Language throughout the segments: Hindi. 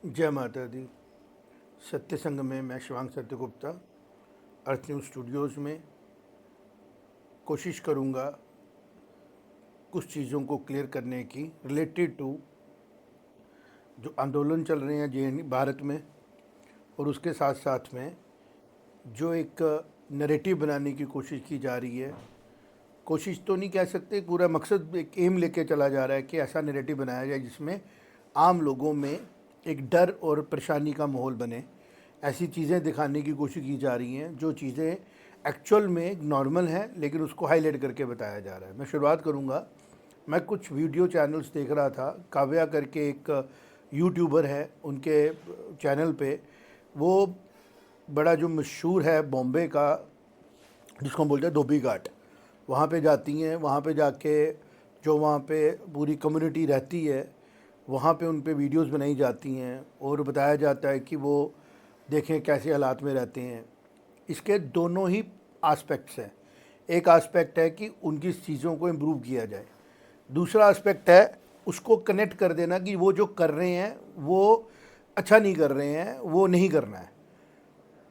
जय माता दी। सत्य संग में मैं शिवांग सत्यगुप्ता अर्थ न्यूज़ स्टूडियोज़ में कोशिश करूँगा कुछ चीज़ों को क्लियर करने की रिलेटेड टू जो आंदोलन चल रहे हैं जे भारत में, और उसके साथ साथ में जो एक नैरेटिव बनाने की कोशिश की जा रही है। कोशिश तो नहीं कह सकते, पूरा मकसद एक एम लेके चला जा रहा है कि ऐसा नैरेटिव बनाया जाए जिसमें आम लोगों में एक डर और परेशानी का माहौल बने। ऐसी चीज़ें दिखाने की कोशिश की जा रही हैं जो चीज़ें एक्चुअल में नॉर्मल हैं, लेकिन उसको हाईलाइट करके बताया जा रहा है। मैं शुरुआत करूंगा, मैं कुछ वीडियो चैनल्स देख रहा था। काव्या करके एक यूट्यूबर है, उनके चैनल पे वो बड़ा जो मशहूर है बॉम्बे का, जिसको हम बोलते हैं धोबी घाट, वहाँ पे जाती हैं। वहाँ पे जाके जो वहाँ पे पूरी कम्युनिटी रहती है, वहाँ पे उन पे वीडियोस बनाई जाती हैं और बताया जाता है कि वो देखें कैसे हालात में रहते हैं। इसके दोनों ही आस्पेक्ट्स हैं। एक आस्पेक्ट है कि उनकी चीज़ों को इम्प्रूव किया जाए, दूसरा आस्पेक्ट है उसको कनेक्ट कर देना कि वो जो कर रहे हैं वो अच्छा नहीं कर रहे हैं, वो नहीं करना है।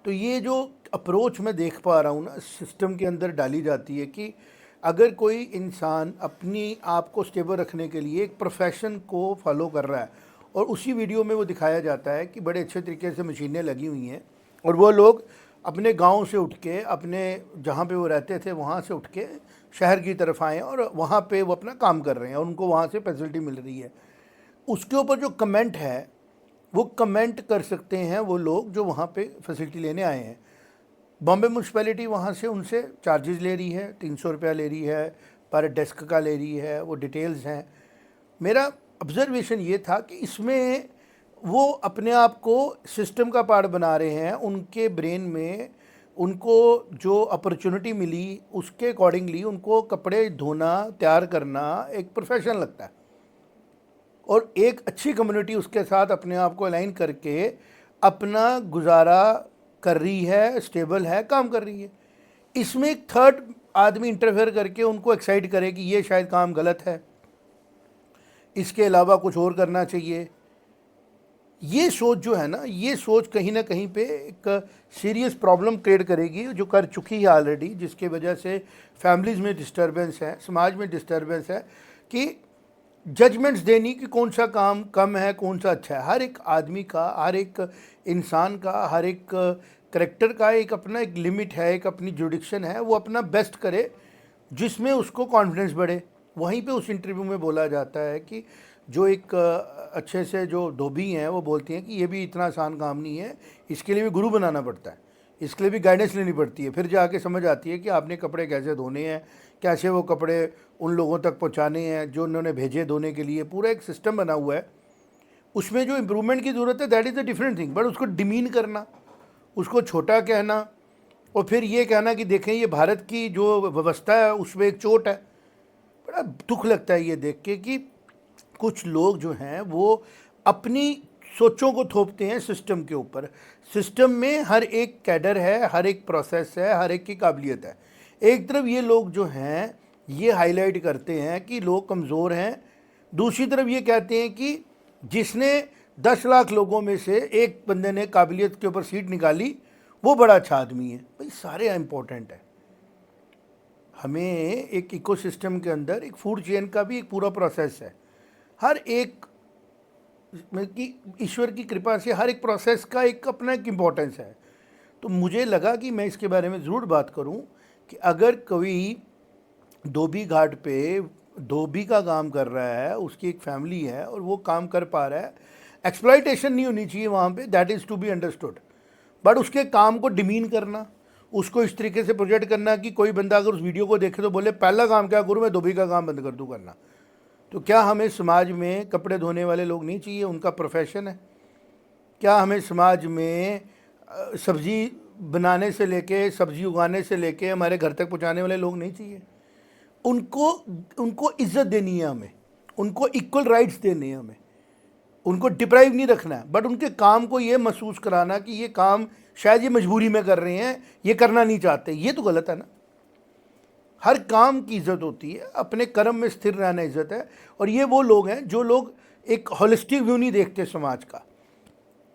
तो ये जो अप्रोच मैं देख पा रहा हूँ ना, सिस्टम के अंदर डाली जाती है कि अगर कोई इंसान अपनी आप को स्टेबल रखने के लिए एक प्रोफेशन को फॉलो कर रहा है, और उसी वीडियो में वो दिखाया जाता है कि बड़े अच्छे तरीके से मशीनें लगी हुई हैं और वो लोग अपने गांव से उठ के, अपने जहाँ पे वो रहते थे वहाँ से उठ के शहर की तरफ आए और वहाँ पे वो अपना काम कर रहे हैं और उनको वहाँ से फैसिलिटी मिल रही है। उसके ऊपर जो कमेंट है वो कमेंट कर सकते हैं वो लोग जो वहाँ पे फैसिलिटी लेने आए हैं। बॉम्बे म्यूनसिपैलिटी वहाँ से उनसे चार्जेस ले रही है, 300 रुपया ले रही है, पर डेस्क का ले रही है, वो डिटेल्स हैं। मेरा ऑब्जर्वेशन ये था कि इसमें वो अपने आप को सिस्टम का पार्ट बना रहे हैं। उनके ब्रेन में उनको जो अपॉर्चुनिटी मिली उसके अकॉर्डिंगली उनको कपड़े धोना, तैयार करना एक प्रोफेशन लगता है, और एक अच्छी कम्युनिटी उसके साथ अपने आप को अलाइन करके अपना गुजारा कर रही है, स्टेबल है, काम कर रही है। इसमें एक थर्ड आदमी इंटरफेयर करके उनको एक्साइट करे कि ये शायद काम गलत है, इसके अलावा कुछ और करना चाहिए। ये सोच जो है ना, ये सोच कहीं ना कहीं पे एक सीरियस प्रॉब्लम क्रिएट करेगी, जो कर चुकी है ऑलरेडी, जिसके वजह से फैमिलीज़ में डिस्टर्बेंस है, समाज में डिस्टर्बेंस है कि जजमेंट्स देनी कि कौन सा काम कम है, कौन सा अच्छा है। हर एक आदमी का, हर एक इंसान का, हर एक करेक्टर का एक अपना एक लिमिट है, एक अपनी जुडिक्शन है। वो अपना बेस्ट करे जिसमें उसको कॉन्फिडेंस बढ़े। वहीं पे उस इंटरव्यू में बोला जाता है कि जो एक अच्छे से जो धोबी हैं वो बोलती हैं कि ये भी इतना आसान काम नहीं है, इसके लिए भी गुरु बनाना पड़ता है, इसके लिए भी गाइडेंस लेनी पड़ती है। फिर जाके समझ आती है कि आपने कपड़े कैसे धोने हैं, कैसे वो कपड़े उन लोगों तक पहुंचाने हैं जो उन्होंने भेजे धोने के लिए। पूरा एक सिस्टम बना हुआ है। उसमें जो इम्प्रूवमेंट की ज़रूरत है that is a different thing, but उसको डिमीन करना, उसको छोटा कहना और फिर ये कहना कि देखें ये भारत की जो व्यवस्था है उसमें एक चोट है। बड़ा दुख लगता है ये देख के कि कुछ लोग जो हैं वो अपनी सोचों को थोपते हैं सिस्टम के ऊपर। सिस्टम में हर एक कैडर है, हर एक प्रोसेस है, हर एक की काबिलियत है। एक तरफ ये लोग जो हैं ये हाईलाइट करते हैं कि लोग कमज़ोर हैं, दूसरी तरफ ये कहते हैं कि जिसने 10 लाख लोगों में से एक बंदे ने काबिलियत के ऊपर सीट निकाली वो बड़ा अच्छा आदमी है। भाई सारे इंपॉर्टेंट है। हमें एक इकोसिस्टम के अंदर एक फूड चेन का भी एक पूरा प्रोसेस है। हर एक में कि ईश्वर की कृपा से हर एक प्रोसेस का एक अपना एक इम्पोर्टेंस है। तो मुझे लगा कि मैं इसके बारे में ज़रूर बात करूं कि अगर कोई धोबी घाट पे धोबी का काम कर रहा है, उसकी एक फैमिली है और वो काम कर पा रहा है, एक्सप्लॉइटेशन नहीं होनी चाहिए वहाँ पे, that is to be understood. But उसके काम को डिमीन करना, उसको इस तरीके से प्रोजेक्ट करना कि कोई बंदा अगर उस वीडियो को देखे तो बोले पहला काम क्या करूँ, मैं धोबी का काम बंद कर दूँ करना। तो क्या हमें समाज में कपड़े धोने वाले लोग नहीं चाहिए? उनका प्रोफेशन है। क्या हमें समाज में सब्ज़ी बनाने से लेके, सब्ज़ी उगाने से लेके हमारे घर तक पहुंचाने वाले लोग नहीं चाहिए? उनको उनको इज्जत देनी है हमें, उनको इक्वल राइट्स देने हैं हमें, उनको डिप्राइव नहीं रखना है, बट उनके काम को ये महसूस कराना कि ये काम शायद ये मजबूरी में कर रहे हैं, ये करना नहीं चाहते। ये तो गलत है ना। हर काम की इज्जत होती है, अपने कर्म में स्थिर रहना इज्जत है। और ये वो लोग हैं जो लोग एक होलिस्टिक व्यू नहीं देखते समाज का।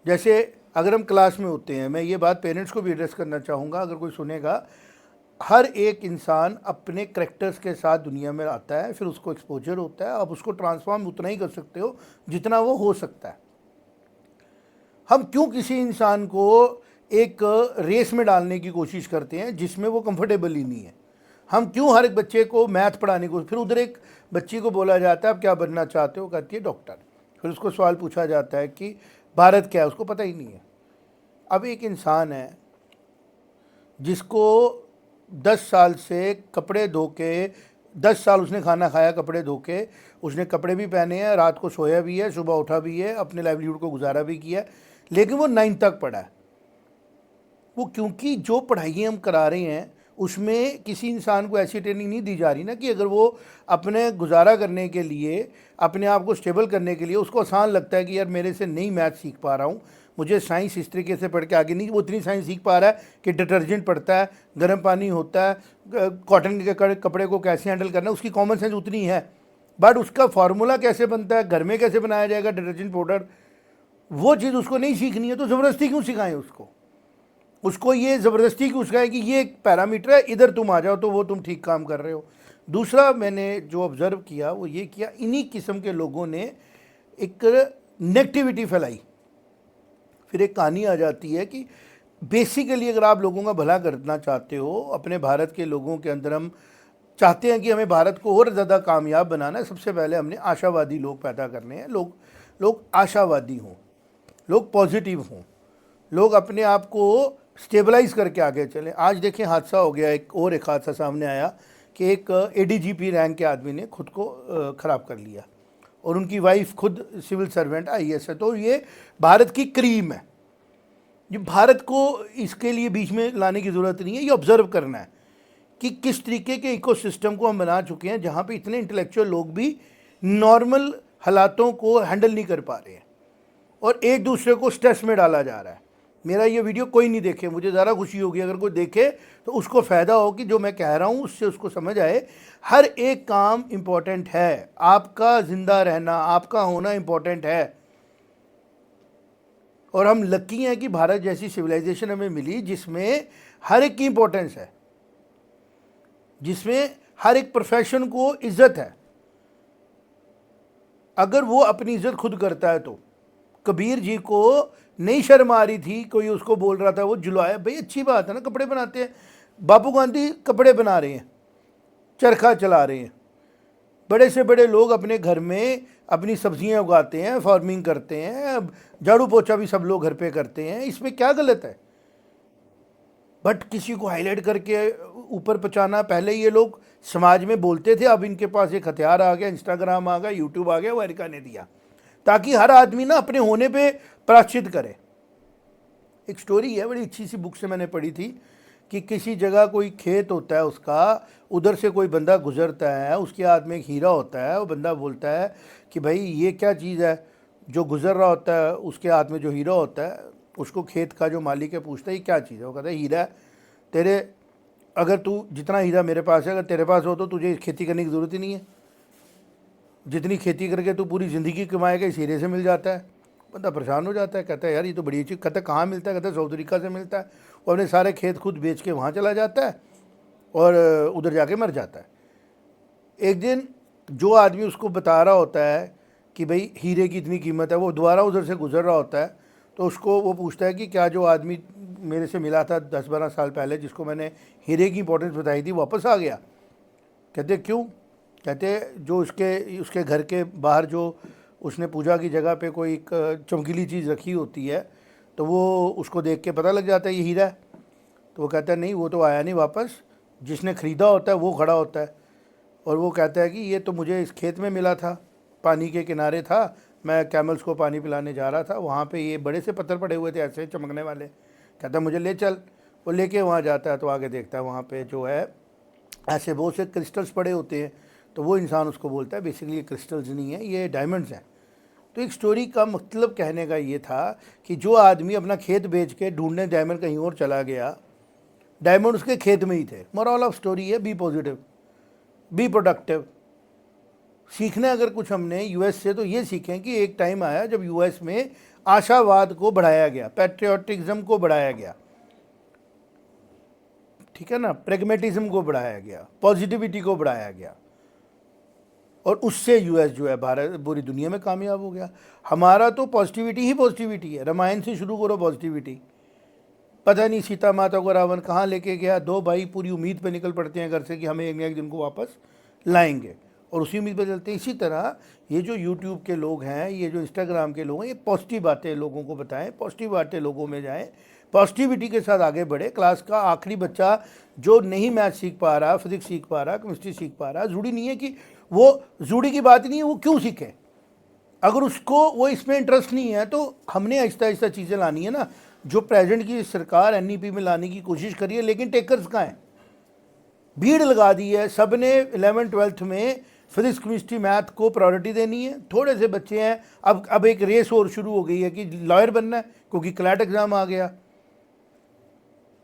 जैसे अगर हम क्लास में होते हैं, मैं ये बात पेरेंट्स को भी एड्रेस करना चाहूँगा, अगर कोई सुनेगा, हर एक इंसान अपने करेक्टर्स के साथ दुनिया में आता है, फिर उसको एक्सपोजर होता है, आप उसको ट्रांसफॉर्म उतना ही कर सकते हो जितना वो हो सकता है। हम क्यों किसी इंसान को एक रेस में डालने की कोशिश करते हैं जिसमें वो कंफर्टेबल ही नहीं है? हम क्यों हर एक बच्चे को मैथ पढ़ाने को, फिर उधर एक बच्ची को बोला जाता है आप क्या बनना चाहते हो, कहती है डॉक्टर। फिर उसको सवाल पूछा जाता है कि भारत क्या है, उसको पता ही नहीं है। अब एक इंसान है जिसको 10 साल से कपड़े धो के, 10 साल उसने खाना खाया कपड़े धो के, उसने कपड़े भी पहने हैं, रात को सोया भी है, सुबह उठा भी है, अपने लाइवलीहुड को गुजारा भी किया, लेकिन वो 9 तक पढ़ा है। वो क्योंकि जो पढ़ाई हम करा रहे हैं उसमें किसी इंसान को ऐसी ट्रेनिंग नहीं दी जा रही ना कि अगर वो अपने गुजारा करने के लिए, अपने आप को स्टेबल करने के लिए, उसको आसान लगता है कि यार मेरे से नहीं मैथ सीख पा रहा हूँ, मुझे साइंस इस तरीके से पढ़ के आगे नहीं, वो इतनी साइंस सीख पा रहा है कि डिटर्जेंट पड़ता है, गर्म पानी होता है, कॉटन के कपड़े को कैसे हैंडल करना है, उसकी कॉमन सेंस उतनी है। बट उसका फार्मूला कैसे बनता है, घर में कैसे बनाया जाएगा डिटर्जेंट पाउडर, वो चीज़ उसको नहीं सीखनी है। तो ज़बरदस्ती क्यों सिखाएं उसको ये ज़बरदस्ती क्यों सिखाएं कि ये एक पैरामीटर है, इधर तुम आ जाओ तो वो तुम ठीक काम कर रहे हो। दूसरा मैंने जो ऑब्ज़र्व किया वो ये किया, इन्हीं किस्म के लोगों ने एक नेगेटिविटी फैलाई। फिर एक कहानी आ जाती है कि बेसिकली अगर आप लोगों का भला करना चाहते हो, अपने भारत के लोगों के अंदर हम चाहते हैं कि हमें भारत को और ज़्यादा कामयाब बनाना है, सबसे पहले हमने आशावादी लोग पैदा करने हैं। लोग आशावादी हों, लोग पॉजिटिव हों, लोग अपने आप को स्टेबलाइज करके आगे चलें। आज देखें हादसा हो गया, एक हादसा सामने आया कि एक एडीजीपी रैंक के आदमी ने खुद को ख़राब कर लिया और उनकी वाइफ खुद सिविल सर्वेंट आईएएस है। तो ये भारत की क्रीम है, ये भारत को इसके लिए बीच में लाने की ज़रूरत नहीं है। ये ऑब्ज़र्व करना है कि किस तरीके के इकोसिस्टम को हम बना चुके हैं जहाँ पे इतने इंटेलेक्चुअल लोग भी नॉर्मल हालातों को हैंडल नहीं कर पा रहे हैं और एक दूसरे को स्ट्रेस में डाला जा रहा है। मेरा ये वीडियो कोई नहीं देखे, मुझे ज़्यादा खुशी होगी अगर कोई देखे तो उसको फ़ायदा हो कि जो मैं कह रहा हूँ उससे उसको समझ आए। हर एक काम इम्पोर्टेंट है, आपका ज़िंदा रहना, आपका होना इम्पोर्टेंट है। और हम लकी हैं कि भारत जैसी सिविलाइजेशन हमें मिली जिसमें हर एक की इम्पोर्टेंस है, जिसमें हर एक प्रोफेशन को इज्जत है। अगर वो अपनी इज्जत खुद करता है तो कबीर जी को नहीं शर्म आ रही थी, कोई उसको बोल रहा था, वो जुलाया, भाई अच्छी बात है ना, कपड़े बनाते हैं। बापू गांधी कपड़े बना रहे हैं, चरखा चला रहे हैं। बड़े से बड़े लोग अपने घर में अपनी सब्जियां उगाते हैं, फार्मिंग करते हैं, झाड़ू पोछा भी सब लोग घर पे करते हैं, इसमें क्या गलत है? बट किसी को हाईलाइट करके ऊपर पहुंचाना, पहले ये लोग समाज में बोलते थे, अब इनके पास एक हथियार आ गया, इंस्टाग्राम आ गया, यूट्यूब आ गया, वो अमेरिका ने दिया ताकि हर आदमी ना अपने होने पे प्रायश्चित करे। एक स्टोरी है, बड़ी अच्छी सी बुक से मैंने पढ़ी थी कि किसी जगह कोई खेत होता है उसका, उधर से कोई बंदा गुजरता है, उसके हाथ में एक हीरा होता है, वो बंदा बोलता है कि भाई ये क्या चीज़ है? जो गुजर रहा होता है उसके हाथ में जो हीरा होता है, उसको खेत का जो मालिक है पूछता है ये क्या चीज़ है? वो कहता है हीरा है। तेरे, अगर तू जितना हीरा मेरे पास है अगर तेरे पास हो तो तुझे खेती करने की ज़रूरत ही नहीं है, जितनी खेती करके तू पूरी ज़िंदगी कमाएगा इस हीरे से मिल जाता है। बंदा परेशान हो जाता है, कहता है यार ये तो बड़ी चीज़। कहता है कहाँ मिलता है? कहता है साउथ अफ्रीका से मिलता है। वो अपने सारे खेत खुद बेच के वहाँ चला जाता है और उधर जाके मर जाता है। एक दिन जो आदमी उसको बता रहा होता है कि भाई हीरे की इतनी कीमत है, वो दोबारा उधर से गुजर रहा होता है, तो उसको वो पूछता है कि क्या जो आदमी मेरे से मिला था 10-12 साल पहले, जिसको मैंने हीरे की इंपॉर्टेंस बताई थी, वापस आ गया? कहते क्यों? कहते जो उसके घर के बाहर जो उसने पूजा की जगह पे कोई एक चमकीली चीज़ रखी होती है, तो वो उसको देख के पता लग जाता है ये हीरा है। तो वो कहता है नहीं, वो तो आया नहीं वापस, जिसने ख़रीदा होता है वो खड़ा होता है। और वो कहता है कि ये तो मुझे इस खेत में मिला था, पानी के किनारे था, मैं कैमल्स को पानी पिलाने जा रहा था, वहाँ पे ये बड़े से पत्थर पड़े हुए थे ऐसे चमकने वाले। कहता है मुझे ले चल। वो लेके वहाँ जाता है तो आगे देखता है वहाँ पे जो है ऐसे बहुत से क्रिस्टल्स पड़े होते हैं। तो वो इंसान उसको बोलता है बेसिकली ये क्रिस्टल्स नहीं है, ये डायमंड्स हैं। तो एक स्टोरी का मतलब कहने का ये था कि जो आदमी अपना खेत बेच के ढूंढने डायमंड कहीं और चला गया, डायमंड उसके खेत में ही थे। मोरल ऑफ स्टोरी है बी पॉजिटिव, बी प्रोडक्टिव। सीखना अगर कुछ हमने यूएस से तो ये सीखें कि एक टाइम आया जब यूएस में आशावाद को बढ़ाया गया, पैट्रियोटिज्म को बढ़ाया गया, ठीक है ना, प्रेगमेटिज्म को बढ़ाया गया, पॉजिटिविटी को बढ़ाया गया, और उससे यूएस जो है भारत पूरी दुनिया में कामयाब हो गया। हमारा तो पॉजिटिविटी ही पॉजिटिविटी है। रामायण से शुरू करो पॉजिटिविटी, पता नहीं सीता माता को रावण कहाँ लेके गया, दो भाई पूरी उम्मीद पे निकल पड़ते हैं घर से कि हमें एक दिन को वापस लाएंगे, और उसी उम्मीद पे चलते हैं। इसी तरह ये जो यूट्यूब के लोग हैं, ये जो इंस्टाग्राम के लोग हैं, ये पॉजिटिव बातें लोगों को बताएं, पॉजिटिव बातें लोगों में जाएं, पॉजिटिविटी के साथ आगे बढ़े। क्लास का आखिरी बच्चा जो नहीं मैथ सीख पा रहा, फिजिक्स सीख पा रहा, केमिस्ट्री सीख पा रहा, जरूरी नहीं है कि वो, जरूरी की बात नहीं है वो क्यों सीखे, अगर उसको वो इसमें इंटरेस्ट नहीं है तो हमने आहिस्ता आहिस्ता चीज़ें लानी है ना। जो प्रेजेंट की सरकार एनईपी में लाने की कोशिश करी है, लेकिन टेकर्स कहाँ हैं? भीड़ लगा दी है, सब ने 11th-12th में फिजिक्स केमिस्ट्री मैथ को प्रायोरिटी देनी है। थोड़े से बच्चे हैं, अब एक रेस और शुरू हो गई है कि लॉयर बनना है क्योंकि क्लैट एग्ज़ाम आ गया।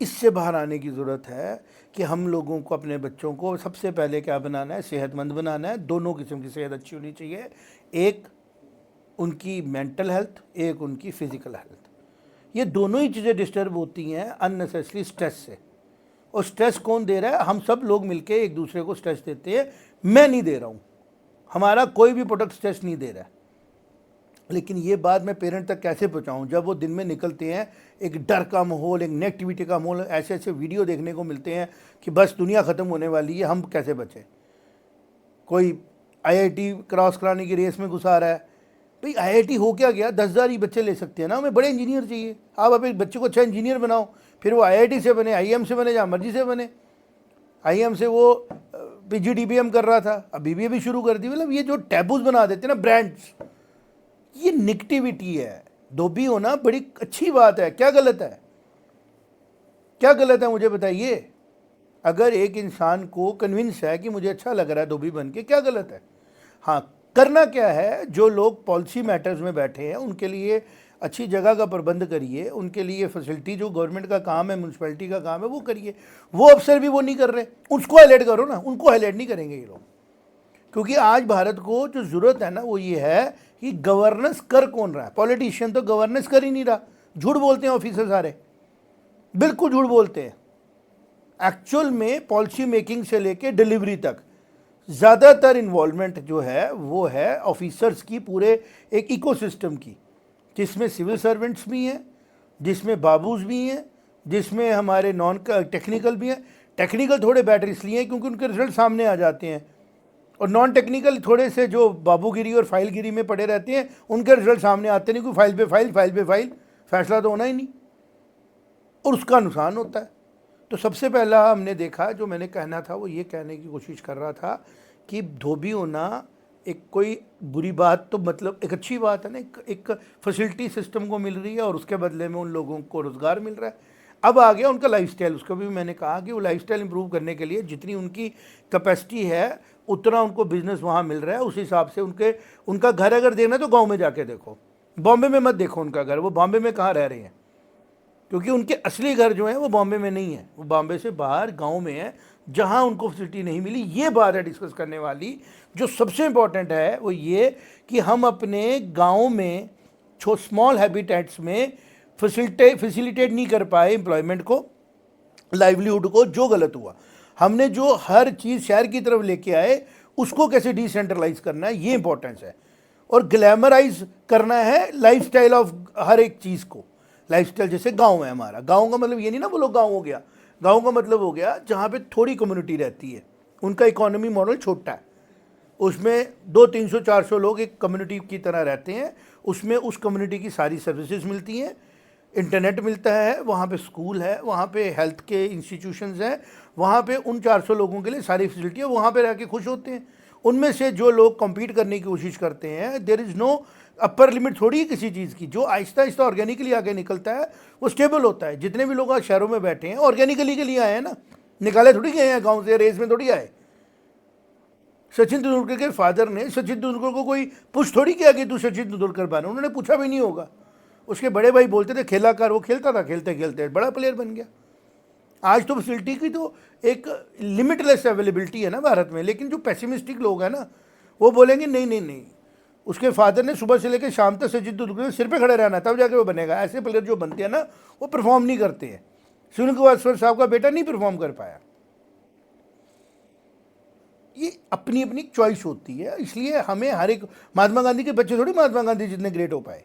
इससे बाहर आने की ज़रूरत है कि हम लोगों को अपने बच्चों को सबसे पहले क्या बनाना है? सेहतमंद बनाना है। दोनों किस्म की सेहत अच्छी होनी चाहिए, एक उनकी मेंटल हेल्थ, एक उनकी फिज़िकल हेल्थ। ये दोनों ही चीज़ें डिस्टर्ब होती हैं अननेसेसरी स्ट्रेस से। और स्ट्रेस कौन दे रहा है? हम सब लोग मिलके एक दूसरे को स्ट्रेस देते हैं। मैं नहीं दे रहा हूँ, हमारा कोई भी प्रोडक्ट स्ट्रेस नहीं दे रहा है, लेकिन ये बात मैं पेरेंट तक कैसे पहुँचाऊँ? जब वो दिन में निकलते हैं, एक डर का माहौल, एक नेगेटिविटी का माहौल, ऐसे ऐसे वीडियो देखने को मिलते हैं कि बस दुनिया ख़त्म होने वाली है, हम कैसे बचें? कोई आईआईटी क्रॉस कराने की रेस में घुसा रहा है। भाई आईआईटी हो क्या गया? 10,000 ही बच्चे ले सकते हैं ना, हमें बड़े इंजीनियर चाहिए। आप अपने बच्चे को अच्छा इंजीनियर बनाओ, फिर वो आईआईटी से बने, आईएम से बने, जहाँ मर्जी से बने। आईएम से वो पीजीडीबीएम कर रहा था, अब बीबीए भी शुरू कर दी। मतलब ये जो टैबूज बना देते हैं ना ब्रांड्स, ये नेगेटिविटी है। धोबी होना बड़ी अच्छी बात है, क्या गलत है? क्या गलत है मुझे बताइए? अगर एक इंसान को कन्विंस है कि मुझे अच्छा लग रहा है धोबी बन के, क्या गलत है? हाँ, करना क्या है, जो लोग पॉलिसी मैटर्स में बैठे हैं उनके लिए अच्छी जगह का प्रबंध करिए, उनके लिए फैसिलिटी, जो गवर्नमेंट का काम है, म्यूनसिपैलिटी का काम है, वो करिए। वो अफसर भी वो नहीं कर रहे, उसको हाईलाइट करो ना। उनको हाईलाइट नहीं करेंगे ये लोग, क्योंकि आज भारत को जो ज़रूरत है ना वो ये है कि गवर्नेंस कर कौन रहा है? पॉलिटिशियन तो गवर्नेंस कर ही नहीं रहा। झूठ बोलते हैं ऑफिसर सारे, बिल्कुल झूठ बोलते हैं। एक्चुअल में पॉलिसी मेकिंग से लेके डिलीवरी तक ज़्यादातर इन्वॉल्वमेंट जो है वो है ऑफिसर्स की, पूरे एक इकोसिस्टम की, जिसमें सिविल सर्वेंट्स भी हैं, जिसमें बाबूज भी हैं, जिसमें हमारे नॉन टेक्निकल भी हैं। टेक्निकल थोड़े बेटर इसलिए हैं क्योंकि उनके रिजल्ट सामने आ जाते हैं, और नॉन टेक्निकल थोड़े से जो बाबूगिरी और फाइलगिरी में पड़े रहते हैं, उनके रिजल्ट सामने आते नहीं, क्योंकि फाइल पे फाइल, फाइल पे फाइल, फैसला तो होना ही नहीं, और उसका नुकसान होता है। तो सबसे पहला हमने देखा, जो मैंने कहना था वो ये कहने की कोशिश कर रहा था कि धोबी होना एक कोई बुरी बात, तो मतलब एक अच्छी बात है ना। एक फैसिलिटी सिस्टम को मिल रही है और उसके बदले में उन लोगों को रोज़गार मिल रहा है। अब आ गया उनका लाइफस्टाइल, उसको भी मैंने कहा कि वो लाइफस्टाइल इंप्रूव करने के लिए जितनी उनकी कैपेसिटी है उतना उनको बिजनेस वहाँ मिल रहा है। उस हिसाब से उनका घर अगर देखना है तो गाँव में जाके देखो, बॉम्बे में मत देखो उनका घर। वो बॉम्बे में कहाँ रह रहे हैं? क्योंकि उनके असली घर जो हैं वो बॉम्बे में नहीं है, वो बॉम्बे से बाहर गांव में है, जहां उनको फैसिलिटी नहीं मिली। ये बात है डिस्कस करने वाली। जो सबसे इम्पॉर्टेंट है वो ये कि हम अपने गांव में स्मॉल हैबिटेट्स में फैसिलिटेट नहीं कर पाए एम्प्लॉयमेंट को, लाइवलीहुड को। जो गलत हुआ, हमने जो हर चीज़ शहर की तरफ लेके आए, उसको कैसे डिसेंट्रलाइज करना है, ये इंपॉर्टेंस है। और ग्लैमराइज करना है लाइफस्टाइल ऑफ हर एक चीज़ को। लाइफस्टाइल जैसे गांव है हमारा, गांव का मतलब ये नहीं ना बोलो गांव हो गया। गांव का मतलब हो गया जहाँ पे थोड़ी कम्युनिटी रहती है, उनका इकोनॉमी मॉडल छोटा है, उसमें 200-300-400 लोग एक कम्युनिटी की तरह रहते हैं। उसमें उस कम्युनिटी की सारी सर्विसेज मिलती हैं, इंटरनेट मिलता है, वहाँ पे स्कूल है, वहाँ पे हेल्थ के इंस्टीट्यूशंस हैं, वहाँ पे उन 400 लोगों के लिए सारी फैसिलिटी है, वहाँ पे रह के खुश होते हैं। उनमें से जो लोग कम्पीट करने की कोशिश करते हैं, there is no upper limit थोड़ी है किसी चीज़ की। जो आहिस्ता आहिस्ता ऑर्गेनिकली आगे निकलता है वो स्टेबल होता है। जितने भी लोग आज शहरों में बैठे हैं ऑर्गेनिकली के लिए आए हैं ना, निकाले थोड़ी गए हैं गाँव से, रेस में थोड़ी आए। सचिन तेंदुलकर के फादर ने सचिन तेंदुलकर को कोई पुश थोड़ी किया कि तू सचिन तेंदुलकर बना, उन्होंने पूछा भी नहीं होगा। उसके बड़े भाई बोलते थे खेला कर, वो खेलता था, खेलते खेलते बड़ा प्लेयर बन गया। आज तो फैसिलिटी की तो एक लिमिटलेस अवेलेबिलिटी है ना भारत में, लेकिन जो पेसिमिस्टिक लोग हैं ना वो बोलेंगे नहीं नहीं नहीं, उसके फादर ने सुबह से लेकर शाम तक सचिन तेंदुलकर सिर पे खड़े रहना, तब जाके वो बनेगा। ऐसे प्लेयर जो बनते हैं ना वो परफॉर्म नहीं करते हैं। सुनील गावस्कर साहब का बेटा नहीं परफॉर्म कर पाया। ये अपनी अपनी चॉइस होती है, इसलिए हमें हर एक, महात्मा गांधी के बच्चे थोड़ी महात्मा गांधी जितने ग्रेट हो पाए,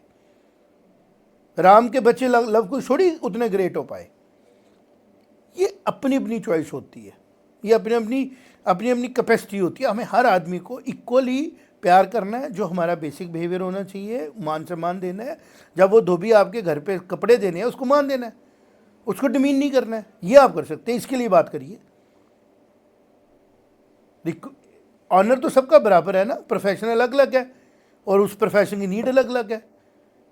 राम के बच्चे लव कुश थोड़ी उतने ग्रेट हो पाए। ये अपनी अपनी चॉइस होती है, ये अपनी अपनी कैपेसिटी होती है। हमें हर आदमी को इक्वली प्यार करना है, जो हमारा बेसिक बिहेवियर होना चाहिए, मान सम्मान देना है। जब वो धोबी आपके घर पे कपड़े देने हैं उसको मान देना है, उसको डिमीन नहीं करना है। ये आप कर सकते हैं, इसके लिए बात करिए। ऑनर तो सबका बराबर है ना, प्रोफेशन अलग अलग है और उस प्रोफेशन की नीड अलग अलग है।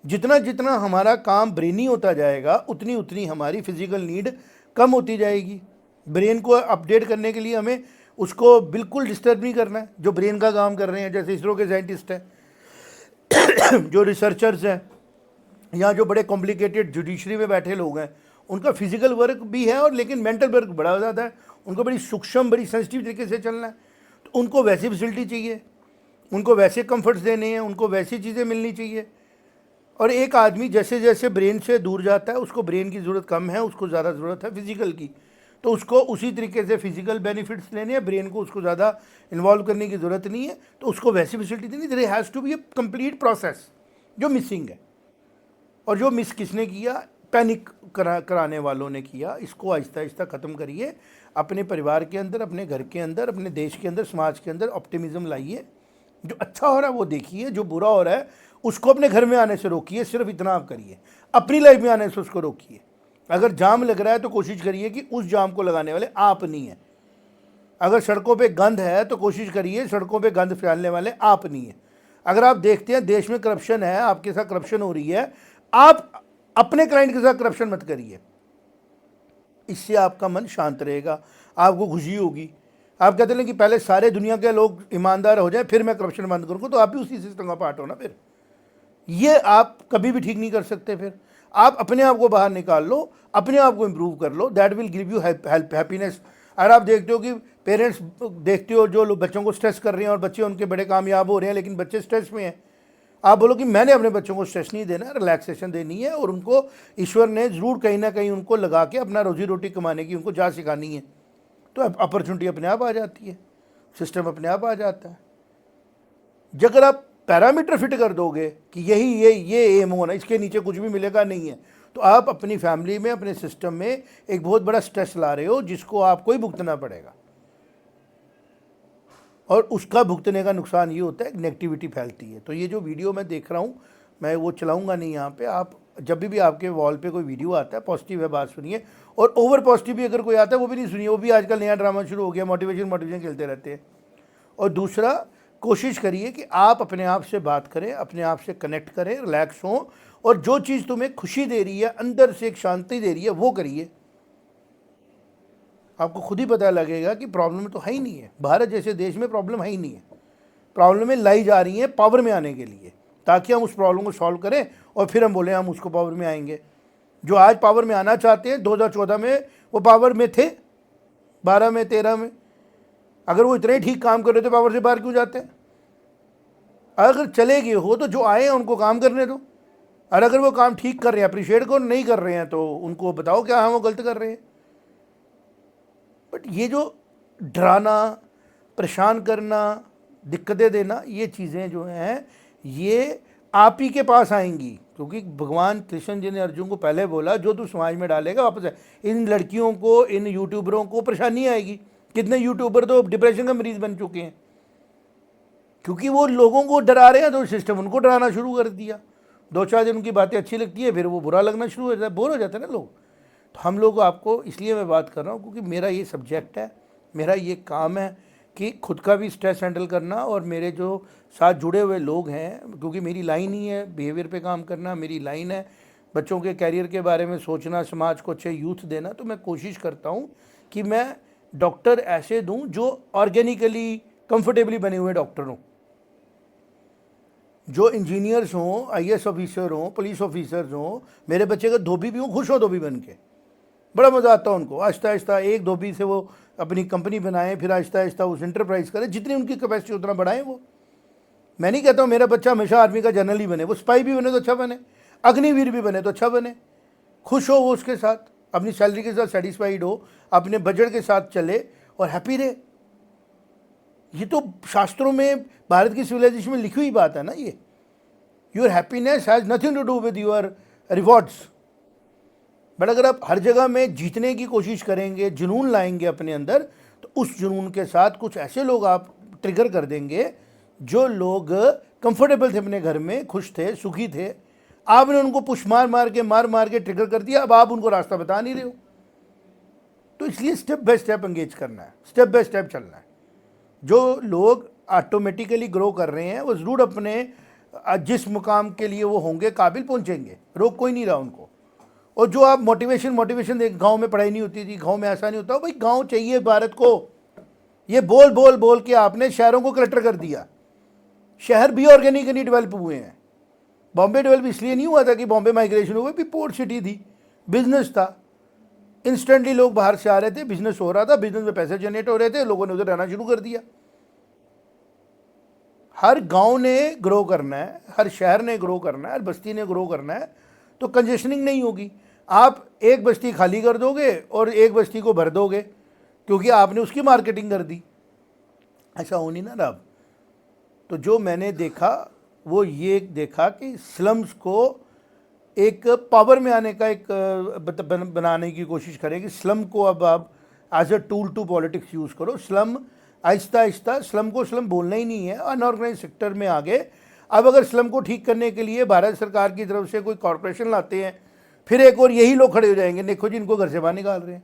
जितना जितना हमारा काम ब्रेनी होता जाएगा उतनी उतनी हमारी फिजिकल नीड कम होती जाएगी। ब्रेन को अपडेट करने के लिए हमें उसको बिल्कुल डिस्टर्ब नहीं करना है। जो ब्रेन का काम कर रहे हैं, जैसे इसरो के साइंटिस्ट हैं जो रिसर्चर्स हैं, या जो बड़े कॉम्प्लिकेटेड जुडिशरी में बैठे लोग हैं, उनका फिजिकल वर्क भी है और लेकिन मेंटल वर्क बड़ा ज़्यादा है। उनको बड़ी सूक्ष्म, बड़ी सेंसिटिव तरीके से चलना है, तो उनको वैसी फैसिलिटी चाहिए, उनको वैसे कंफर्ट्स देने हैं, उनको वैसी चीज़ें मिलनी चाहिए। और एक आदमी जैसे जैसे ब्रेन से दूर जाता है, उसको ब्रेन की ज़रूरत कम है, उसको ज़्यादा ज़रूरत है फिजिकल की, तो उसको उसी तरीके से फिजिकल बेनिफिट्स लेने हैं। ब्रेन को उसको ज़्यादा इन्वॉल्व करने की ज़रूरत नहीं है, तो उसको वैसी फैसिलिटी देनी। There has to be a complete process जो मिसिंग है, और जो मिस किसने किया, पैनिक कराने वालों ने किया। इसको आहिस्ता आहिस्ता ख़त्म करिए। अपने परिवार के अंदर, अपने घर के अंदर, अपने देश के अंदर, समाज के अंदर ऑप्टिमिज्म लाइए। जो अच्छा हो रहा है वो देखिए, जो बुरा हो रहा है उसको अपने घर में आने से रोकिए। सिर्फ इतना आप करिए, अपनी लाइफ में आने से उसको रोकिए। अगर जाम लग रहा है तो कोशिश करिए कि उस जाम को लगाने वाले आप नहीं हैं। अगर सड़कों पे गंद है तो कोशिश करिए सड़कों पे गंद फैलाने वाले आप नहीं हैं। अगर आप देखते हैं देश में करप्शन है, आपके साथ करप्शन हो रही है, आप अपने क्लाइंट के साथ करप्शन मत करिए। इससे आपका मन शांत रहेगा, आपको खुशी होगी। आप कहते हैं कि पहले सारे दुनिया के लोग ईमानदार हो जाए फिर मैं करप्शन बंद करूँगा, तो आप भी उसी सिस्टम का पार्ट हो ना। फिर ये आप कभी भी ठीक नहीं कर सकते। फिर आप अपने आप को बाहर निकाल लो, अपने आप को इम्प्रूव कर लो, that will give you happiness. अगर आप देखते हो कि पेरेंट्स देखते हो जो लोग बच्चों को स्ट्रेस कर रहे हैं और बच्चे उनके बड़े कामयाब हो रहे हैं, लेकिन बच्चे स्ट्रेस में हैं, आप बोलो कि मैंने अपने बच्चों को स्ट्रेस नहीं देना, रिलैक्सेशन देनी है, और उनको ईश्वर ने ज़रूर कहीं ना कहीं उनको लगा के अपना रोजी रोटी कमाने की उनको जाच सिखानी है, तो अपॉर्चुनिटी अपने आप आ जाती है, सिस्टम अपने आप आ जाता है। अगर आप पैरामीटर फिट कर दोगे कि यही ये एम होना, इसके नीचे कुछ भी मिलेगा नहीं है, तो आप अपनी फैमिली में, अपने सिस्टम में एक बहुत बड़ा स्ट्रेस ला रहे हो जिसको आपको ही भुगतना पड़ेगा। और उसका भुगतने का नुकसान ये होता है कि नेगेटिविटी फैलती है। तो ये जो वीडियो मैं देख रहा हूँ, मैं वो चलाऊँगा नहीं यहाँ पे। आप जब भी आपके वॉल पे कोई वीडियो आता है, पॉजिटिव है बात सुनिए, और ओवर पॉजिटिव भी अगर कोई आता है वो भी नहीं सुनिए। वो भी आजकल नया ड्रामा शुरू हो गया, मोटिवेशन खेलते रहते हैं। और दूसरा, कोशिश करिए कि आप अपने आप से बात करें, अपने आप से कनेक्ट करें, रिलैक्स हों, और जो चीज़ तुम्हें खुशी दे रही है, अंदर से एक शांति दे रही है, वो करिए। आपको खुद ही पता लगेगा कि प्रॉब्लम तो है ही नहीं है। भारत जैसे देश में प्रॉब्लम है ही नहीं है। प्रॉब्लमें लाई जा रही हैं पावर में आने के लिए, ताकि हम उस प्रॉब्लम को सॉल्व करें और फिर हम बोले हम उसको पावर में आएंगे। जो आज पावर में आना चाहते हैं, 2014 में वो पावर में थे, 12 में, 13 में। अगर वो इतने ठीक काम कर रहे थे, पावर से बाहर क्यों जाते हैं? अगर चले गए हो तो जो आए हैं उनको काम करने दो, और अगर वो काम ठीक कर रहे हैं, अप्रिशिएट को नहीं कर रहे हैं, तो उनको बताओ क्या हम वो गलत कर रहे हैं। बट ये जो डराना, परेशान करना, दिक्कतें देना, ये चीज़ें जो हैं ये आप ही के पास आएंगी, क्योंकि भगवान कृष्ण जी ने अर्जुन को पहले बोला जो तू समाज में डालेगा वापस है। इन लड़कियों को, इन यूट्यूबरों को परेशानी आएगी। कितने यूट्यूबर तो डिप्रेशन का मरीज बन चुके हैं, क्योंकि वो लोगों को डरा रहे हैं, तो सिस्टम उनको डराना शुरू कर दिया। 2-4 दिन उनकी बातें अच्छी लगती है, फिर वो बुरा लगना शुरू हो जाता है, बोर हो जाते हैं ना लोग। तो हम लोग आपको, इसलिए मैं बात कर रहा हूँ क्योंकि मेरा ये सब्जेक्ट है, मेरा ये काम है कि खुद का भी स्ट्रेस हैंडल करना, और मेरे जो साथ जुड़े हुए लोग हैं, क्योंकि मेरी लाइन ही है बिहेवियर पे काम करना, मेरी लाइन है बच्चों के कैरियर के बारे में सोचना, समाज को अच्छे यूथ देना। तो मैं कोशिश करता हूँ कि मैं डॉक्टर ऐसे दूँ जो ऑर्गेनिकली कंफर्टेबली बने हुए डॉक्टर हों, जो इंजीनियर्स हों, आईएएस ऑफिसर हों, पुलिस ऑफिसर्स हों। मेरे बच्चे का धोबी भी हों, खुश हो धोबी बन के, बड़ा मज़ा आता है उनको। आहिस्ता आहिस्ता एक धोबी से वो अपनी कंपनी बनाएं, फिर आहिस्ता आहिस्ता उस इंटरप्राइज करें, जितनी उनकी कैपेसिटी उतना बढ़ाएं वो। मैं नहीं कहता हूँ मेरा बच्चा हमेशा आर्मी का जनरल ही बने, वो स्पाई भी बने तो अच्छा बने, अग्निवीर भी बने तो अच्छा बने, खुश हो वो उसके साथ, अपनी सैलरी के साथ सेटिस्फाइड हो, अपने बजट के साथ चले और हैप्पी रहे। ये तो शास्त्रों में, भारत की सिविलाइजेशन में लिखी हुई बात है ना ये। Your happiness has nothing to do with your rewards. But अगर आप हर जगह में जीतने की कोशिश करेंगे, जुनून लाएंगे अपने अंदर, तो उस जुनून के साथ कुछ ऐसे लोग आप ट्रिगर कर देंगे जो लोग कंफर्टेबल थे अपने घर में, खुश थे, सुखी थे, आपने उनको पुश मार मार के ट्रिगर कर दिया, अब आप उनको रास्ता बता नहीं रहे हो। तो इसलिए स्टेप बाय स्टेप एंगेज करना है, स्टेप बाय स्टेप चलना है। जो लोग ऑटोमेटिकली ग्रो कर रहे हैं वो ज़रूर अपने जिस मुकाम के लिए वो होंगे काबिल पहुंचेंगे, रोक कोई नहीं रहा उनको। और जो आप मोटिवेशन देख, गांव में पढ़ाई नहीं होती थी, गांव में ऐसा नहीं होता, भाई गांव चाहिए भारत को। ये बोल के आपने शहरों को क्लटर कर दिया। शहर भी ऑर्गेनिकली डेवलप हुए हैं। बॉम्बे डेवलप इसलिए नहीं हुआ था कि बॉम्बे माइग्रेशन हुआ, भी पोर्ट सिटी थी, बिजनेस था, इंस्टेंटली लोग बाहर से आ रहे थे, बिजनेस हो रहा था, बिजनेस में पैसे जनरेट हो रहे थे, लोगों ने उधर रहना शुरू कर दिया। हर गांव ने ग्रो करना है, हर शहर ने ग्रो करना है, हर बस्ती ने ग्रो करना है, तो कंजेशनिंग नहीं होगी। आप एक बस्ती खाली कर दोगे और एक बस्ती को भर दोगे क्योंकि आपने उसकी मार्केटिंग कर दी, ऐसा हो नहीं ना रहा। तो जो मैंने देखा वो ये देखा कि स्लम्स को एक पावर में आने का एक बनाने की कोशिश करें कि स्लम को अब आप as a tool to politics use करो। स्लम आहिस्ता आहिस्ता, स्लम को स्लम बोलना ही नहीं है, अनऑर्गेनाइज सेक्टर में आगे। अब अगर स्लम को ठीक करने के लिए भारत सरकार की तरफ से कोई कॉरपोरेशन लाते हैं, फिर एक और यही लोग खड़े हो जाएंगे, देखो जी इनको घर से बाहर निकाल रहे हैं।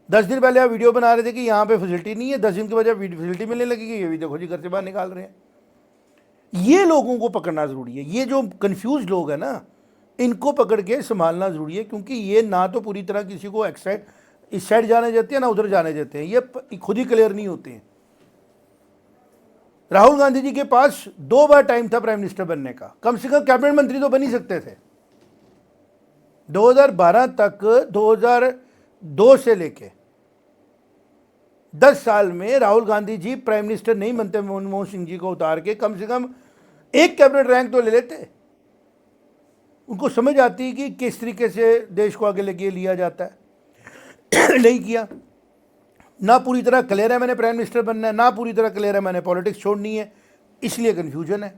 10 दिन पहले आप वीडियो बना रहे थे कि यहाँ पे फैसिलिटी नहीं है, 10 दिन के बाद जब फैसिलिटी मिलने लगेगी, ये भी देखो जी घर से बाहर निकाल रहे हैं। ये लोगों को पकड़ना ज़रूरी है। ये जो कंफ्यूज लोग हैं ना, इनको पकड़ के संभालना ज़रूरी है, क्योंकि ये ना तो पूरी तरह किसी को इस साइड जाने देते हैं ना उधर जाने देते हैं, ये खुद ही क्लियर नहीं होते हैं। राहुल गांधी जी के पास 2 बार टाइम था प्राइम मिनिस्टर बनने का, कम से कम कैबिनेट मंत्री तो बन ही सकते थे। 2012 तक, 2002 से लेके 10 साल में राहुल गांधी जी प्राइम मिनिस्टर नहीं बनते, मनमोहन सिंह जी को उतार के कम से कम एक कैबिनेट रैंक तो ले लेते। उनको समझ आती कि किस तरीके से देश को आगे लेके लिया जाता है। नहीं किया। ना पूरी तरह क्लियर है मैंने प्राइम मिनिस्टर बनना है, ना पूरी तरह क्लियर है मैंने पॉलिटिक्स छोड़नी है, इसलिए कन्फ्यूजन है।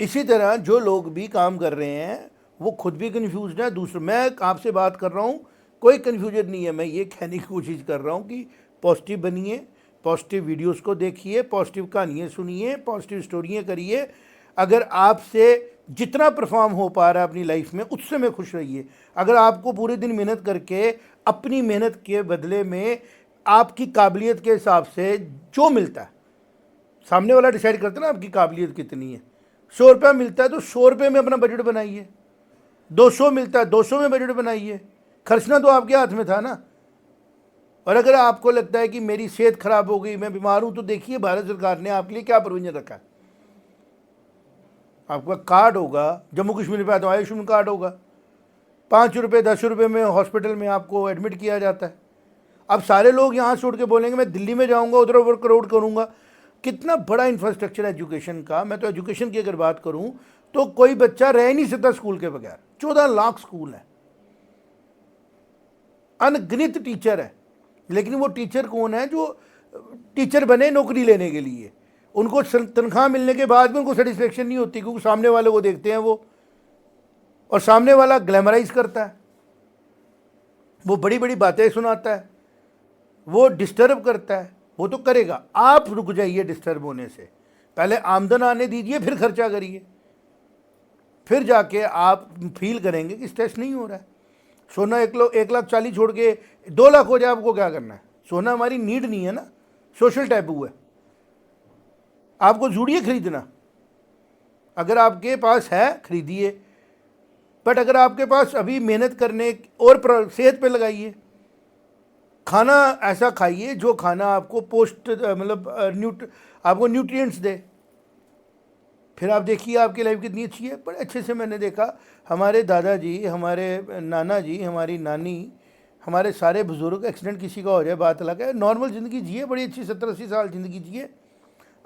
इसी तरह जो लोग भी काम कर रहे हैं वो खुद भी कन्फ्यूज है। दूसरा, मैं आपसे बात कर रहा हूँ, कोई कन्फ्यूजन नहीं है। मैं ये कहने की कोशिश कर रहा हूँ कि पॉजिटिव बनिए, पॉजिटिव वीडियोस को देखिए, पॉजिटिव कहानियाँ सुनिए, पॉजिटिव स्टोरियाँ करिए। अगर आपसे जितना परफॉर्म हो पा रहा है अपनी लाइफ में, उससे में खुश रहिए। अगर आपको पूरे दिन मेहनत करके अपनी मेहनत के बदले में आपकी काबिलियत के हिसाब से जो मिलता है, सामने वाला डिसाइड करता है ना आपकी काबिलियत कितनी है। 100 रुपया मिलता है तो 100 रुपये में अपना बजट बनाइए। 200 मिलता है, 200 में बजट बनाइए। खर्चना तो आपके हाथ में था ना। और अगर आपको लगता है कि मेरी सेहत खराब हो गई, मैं बीमार हूं, तो देखिए भारत सरकार ने आपके लिए क्या प्रोविजन रखा है। आपका कार्ड होगा, जम्मू कश्मीर में तो आयुष्मान कार्ड होगा, 5 रुपये 10 रुपये में हॉस्पिटल में आपको एडमिट किया जाता है। अब सारे लोग यहाँ से उठ के बोलेंगे मैं दिल्ली में जाऊँगा, उधर ओवर करोड़ करूँगा। कितना बड़ा इंफ्रास्ट्रक्चर है एजुकेशन का। मैं तो एजुकेशन की अगर बात करूँ तो कोई बच्चा रह नहीं सकता स्कूल के बगैर। 14 लाख स्कूल है, अनगिनत टीचर है, लेकिन वो टीचर कौन है जो टीचर बने नौकरी लेने के लिए। उनको तनख्वाह मिलने के बाद भी उनको सेटिस्फेक्शन नहीं होती, क्योंकि सामने वाले को देखते हैं वो, और सामने वाला ग्लैमराइज करता है, वो बड़ी बड़ी बातें सुनाता है, वो डिस्टर्ब करता है। वो तो करेगा, आप रुक जाइए डिस्टर्ब होने से, पहले आमदन आने दीजिए, फिर खर्चा करिए, फिर जाके आप फील करेंगे कि स्ट्रेस नहीं हो रहा है। सोना 1,40,000 छोड़ के 2 लाख हो जाए, आपको क्या करना है? सोना हमारी नीड नहीं है ना, सोशल टैबू है। आपको जरूरी है खरीदना, अगर आपके पास है खरीदिए, बट अगर आपके पास अभी मेहनत करने और सेहत पे लगाइए। खाना ऐसा खाइए जो खाना आपको आपको न्यूट्रिएंट्स दे। फिर आप देखिए आपकी लाइफ कितनी अच्छी है। बड़े अच्छे से मैंने देखा, हमारे दादाजी, हमारे नाना जी, हमारी नानी, हमारे सारे बुजुर्ग, एक्सीडेंट किसी का हो जाए बात अलग है, नॉर्मल ज़िंदगी जिए, बड़ी अच्छी 70-80 साल ज़िंदगी जिए।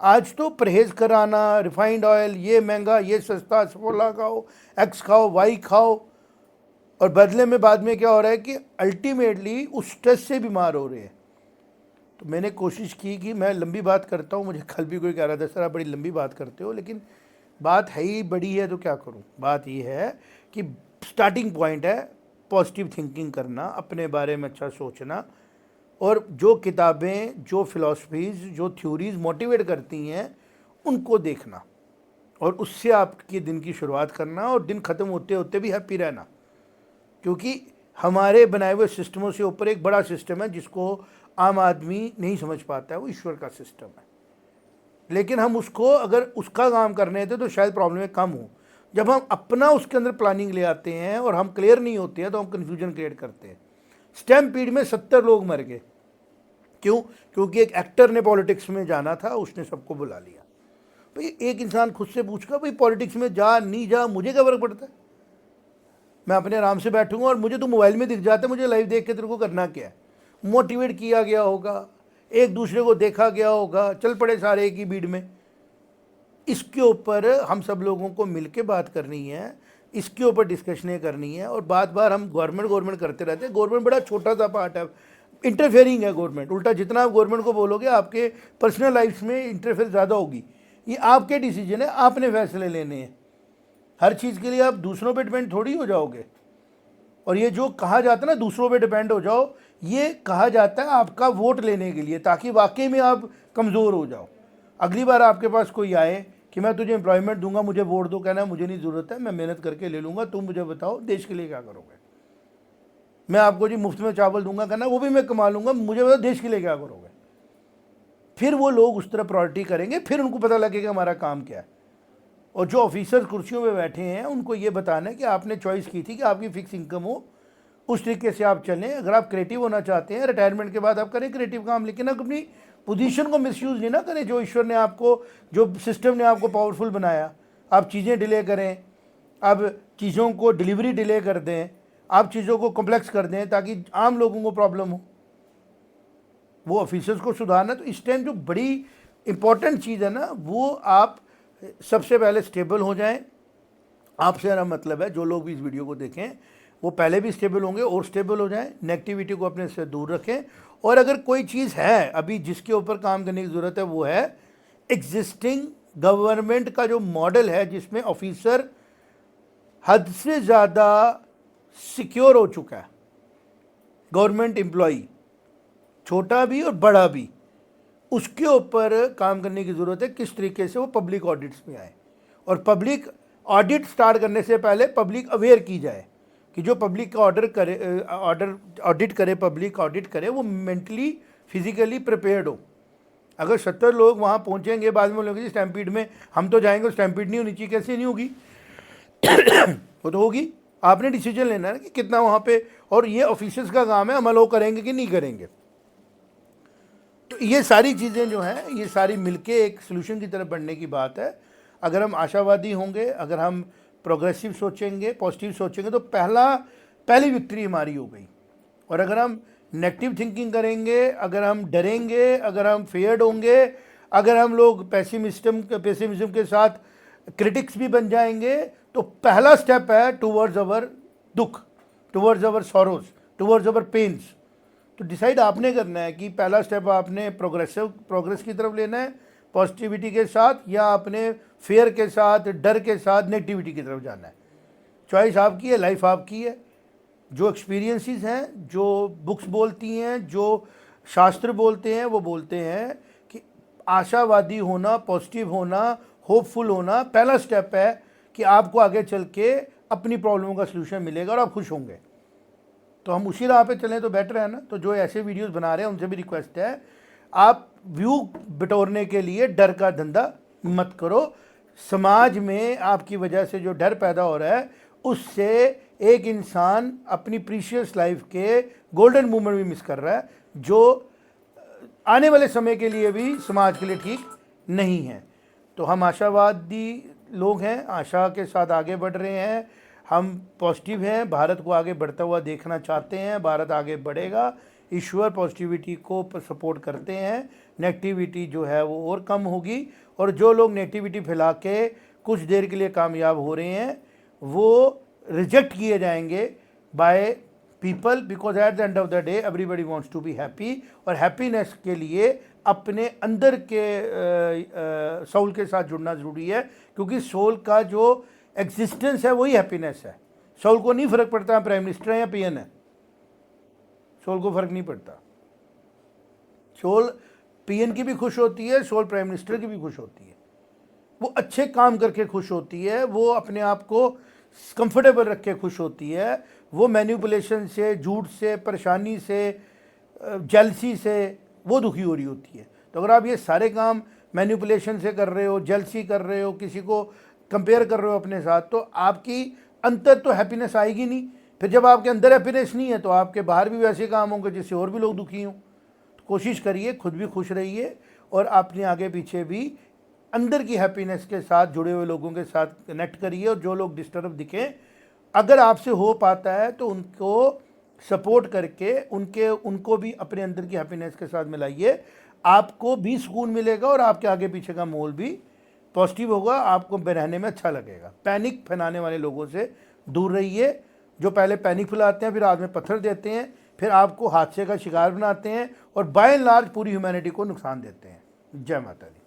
आज तो परहेज़ कराना, रिफाइंड ऑयल ये महंगा, ये सस्ता, सफोला खाओ, एक्स खाओ, वाई खाओ, और बदले में बाद में क्या हो रहा है कि अल्टीमेटली उस स्ट्रेस से बीमार हो रहे हैं। तो मैंने कोशिश की कि मैं लंबी बात करता हूँ, मुझे कल भी कोई कह रहा था सर आप बड़ी लंबी बात करते हो, लेकिन बात है ही बड़ी है तो क्या करूँ। बात ये है कि स्टार्टिंग पॉइंट है पॉजिटिव थिंकिंग करना, अपने बारे में अच्छा सोचना, और जो किताबें, जो फिलॉसफीज़, जो थ्योरीज़ मोटिवेट करती हैं उनको देखना, और उससे आपके दिन की शुरुआत करना, और दिन ख़त्म होते होते भी हैप्पी रहना। क्योंकि हमारे बनाए हुए सिस्टमों से ऊपर एक बड़ा सिस्टम है जिसको आम आदमी नहीं समझ पाता है, वो ईश्वर का सिस्टम है। लेकिन हम उसको अगर उसका काम करने थे तो शायद प्रॉब्लमें कम हो। जब हम अपना उसके अंदर प्लानिंग ले आते हैं और हम क्लियर नहीं होते हैं तो हम कन्फ्यूजन क्रिएट करते हैं। स्टैम्पीड में 70 लोग मर गए, क्यों? क्योंकि एक एक्टर ने पॉलिटिक्स में जाना था, उसने सबको बुला लिया। भाई एक इंसान खुद से पूछगा भाई पॉलिटिक्स में जा नहीं जा मुझे क्या फ़र्क पड़ता है, मैं अपने आराम से बैठूंगा, और मुझे तो मोबाइल में दिख जाता है, मुझे लाइव देख के तेरे को करना क्या है। मोटिवेट किया गया होगा, एक दूसरे को देखा गया होगा, चल पड़े सारे एक ही भीड़ में। इसके ऊपर हम सब लोगों को मिलके बात करनी है, इसके ऊपर डिस्कशनें करनी है। और बार बार हम गवर्नमेंट करते रहते हैं। गवर्नमेंट बड़ा छोटा सा पार्ट है, इंटरफेयरिंग है गवर्नमेंट। उल्टा जितना आप गवर्नमेंट को बोलोगे आपके पर्सनल लाइफ में इंटरफेयर ज़्यादा होगी। ये आपके डिसीजन है, आपने फैसले लेने हैं। हर चीज़ के लिए आप दूसरों पे डिपेंड थोड़ी हो जाओगे। और ये जो कहा जाता है ना दूसरों पे डिपेंड हो जाओ, ये कहा जाता है आपका वोट लेने के लिए, ताकि वाकई में आप कमज़ोर हो जाओ। अगली बार आपके पास कोई आए कि मैं तुझे एम्प्लॉयमेंट दूंगा, मुझे वोट दो, कहना मुझे नहीं ज़रूरत है, मैं मेहनत करके ले लूँगा, तुम मुझे बताओ देश के लिए क्या करोगे। मैं आपको जी मुफ्त में चावल दूंगा, कहना वो भी मैं कमा लूँगा, मुझे बताओ देश के लिए क्या करोगे। फिर वो लोग उस तरह प्रायोरिटी करेंगे, फिर उनको पता लगेगा हमारा काम क्या है। और जो ऑफिसर्स कुर्सियों पे बैठे हैं उनको ये बताना है कि आपने चॉइस की थी कि आपकी फ़िक्स इनकम हो, उस तरीके से आप चलें। अगर आप क्रिएटिव होना चाहते हैं रिटायरमेंट के बाद आप करें क्रिएटिव काम, लेकिन आप अपनी पोजीशन को मिसयूज़ नहीं ना करें। जो ईश्वर ने आपको, जो सिस्टम ने आपको पावरफुल बनाया, आप चीज़ें डिले करें, आप चीज़ों को डिलीवरी डिले कर दें, आप चीज़ों को कॉम्प्लेक्स कर दें ताकि आम लोगों को प्रॉब्लम हो। वो ऑफिसर्स को सुधारना। तो इस टाइम जो बड़ी इंपॉर्टेंट चीज़ है ना, वो आप सबसे पहले स्टेबल हो जाएं। आपसे मेरा मतलब है जो लोग भी इस वीडियो को देखें वो पहले भी स्टेबल होंगे और स्टेबल हो जाएं। नेगेटिविटी को अपने से दूर रखें। और अगर कोई चीज़ है अभी जिसके ऊपर काम करने की ज़रूरत है, वो है एग्जिस्टिंग गवर्नमेंट का जो मॉडल है, जिसमें ऑफिसर हद से ज़्यादा सिक्योर हो चुका है। गवर्नमेंट एम्प्लॉई छोटा भी और बड़ा भी, उसके ऊपर काम करने की ज़रूरत है। किस तरीके से वो पब्लिक ऑडिट्स में आए, और पब्लिक ऑडिट स्टार्ट करने से पहले पब्लिक अवेयर की जाए कि जो पब्लिक का ऑडिट करे, पब्लिक ऑडिट करे, वो मेंटली फिजिकली प्रिपेयर्ड हो। अगर 70 लोग वहाँ पहुँचेंगे बाद में लोग स्टैम्पीड में हम तो जाएंगे, स्टैम्पीड नहीं होनी चाहिए, कैसे नहीं होगी? वो तो होगी। आपने डिसीजन लेना है कि कितना वहाँ पे, और ये ऑफिसर्स का काम है अमल वो करेंगे कि नहीं करेंगे। तो ये सारी चीज़ें जो हैं ये सारी मिलके एक सोल्यूशन की तरफ बढ़ने की बात है। अगर हम आशावादी होंगे, अगर हम प्रोग्रेसिव सोचेंगे, पॉजिटिव सोचेंगे, तो पहली विक्ट्री हमारी हो गई। और अगर हम नेगेटिव थिंकिंग करेंगे, अगर हम डरेंगे, अगर हम फेयर्ड होंगे, अगर हम लोग पेसिमिज्म के साथ क्रिटिक्स भी बन जाएंगे, तो पहला स्टेप है टूवर्ड्स अवर दुख, towards our sorrows, towards our pains. तो डिसाइड आपने करना है कि पहला स्टेप आपने प्रोग्रेस की तरफ लेना है पॉजिटिविटी के साथ, या आपने फेयर के साथ, डर के साथ, नेगेटिविटी की तरफ जाना है। चॉइस आपकी है, लाइफ आपकी है। जो एक्सपीरियंसेस हैं, जो बुक्स बोलती हैं, जो शास्त्र बोलते हैं, वो बोलते हैं कि आशावादी होना, पॉजिटिव होना, होपफुल होना पहला स्टेप है कि आपको आगे चल के अपनी प्रॉब्लमों का सलूशन मिलेगा और आप खुश होंगे। तो हम उसी राह पे चलें तो बेटर है ना। तो जो ऐसे वीडियोस बना रहे हैं उनसे भी रिक्वेस्ट है, आप व्यू बटोरने के लिए डर का धंधा मत करो। समाज में आपकी वजह से जो डर पैदा हो रहा है, उससे एक इंसान अपनी प्रीशियस लाइफ के गोल्डन मोमेंट भी मिस कर रहा है, जो आने वाले समय के लिए भी समाज के लिए ठीक नहीं है। तो हम आशावादी लोग हैं, आशा के साथ आगे बढ़ रहे हैं, हम पॉजिटिव हैं, भारत को आगे बढ़ता हुआ देखना चाहते हैं, भारत आगे बढ़ेगा, ईश्वर पॉजिटिविटी को सपोर्ट करते हैं। नेगेटिविटी जो है वो और कम होगी, और जो लोग नेगेटिविटी फैला के कुछ देर के लिए कामयाब हो रहे हैं वो रिजेक्ट किए जाएंगे by people, because at the end of the day everybody wants to be happy, और हैप्पीनेस के लिए अपने अंदर के सोल के साथ जुड़ना ज़रूरी है, क्योंकि सोल का जो एग्जिस्टेंस है वही हैप्पीनेस है। सोल को नहीं फ़र्क पड़ता है प्राइम मिनिस्टर है या पीएन है, सोल को फ़र्क नहीं पड़ता। सोल पीएन की भी खुश होती है, सोल प्राइम मिनिस्टर की भी खुश होती है, वो अच्छे काम करके खुश होती है, वो अपने आप को कंफर्टेबल रख के खुश होती है, वो मैनिपुलेशन से, झूठ से, परेशानी से, जेलसी से वो दुखी हो रही होती है। तो अगर आप ये सारे काम मैनिपुलेशन से कर रहे हो, जेलसी कर रहे हो, किसी को कंपेयर कर रहे हो अपने साथ, तो आपकी अंदर तो हैप्पीनेस आएगी नहीं। फिर जब आपके अंदर हैप्पीनेस नहीं है तो आपके बाहर भी वैसे काम होंगे जिससे और भी लोग दुखी हों। तो कोशिश करिए खुद भी खुश रहिए और अपने आगे पीछे भी अंदर की हैप्पीनेस के साथ जुड़े हुए लोगों के साथ कनेक्ट करिए, और जो लोग डिस्टर्ब दिखें अगर आपसे हो पाता है तो उनको सपोर्ट करके उनको भी अपने अंदर की हैप्पीनेस के साथ मिलाइए। आपको भी सुकून मिलेगा और आपके आगे पीछे का माहौल भी पॉजिटिव होगा, आपको रहने में अच्छा लगेगा। पैनिक फैलाने वाले लोगों से दूर रहिए, जो पहले पैनिक फैलाते हैं, फिर हाथ में पत्थर देते हैं, फिर आपको हादसे का शिकार बनाते हैं और बाय एंड लार्ज पूरी ह्यूमैनिटी को नुकसान देते हैं। जय माता दी।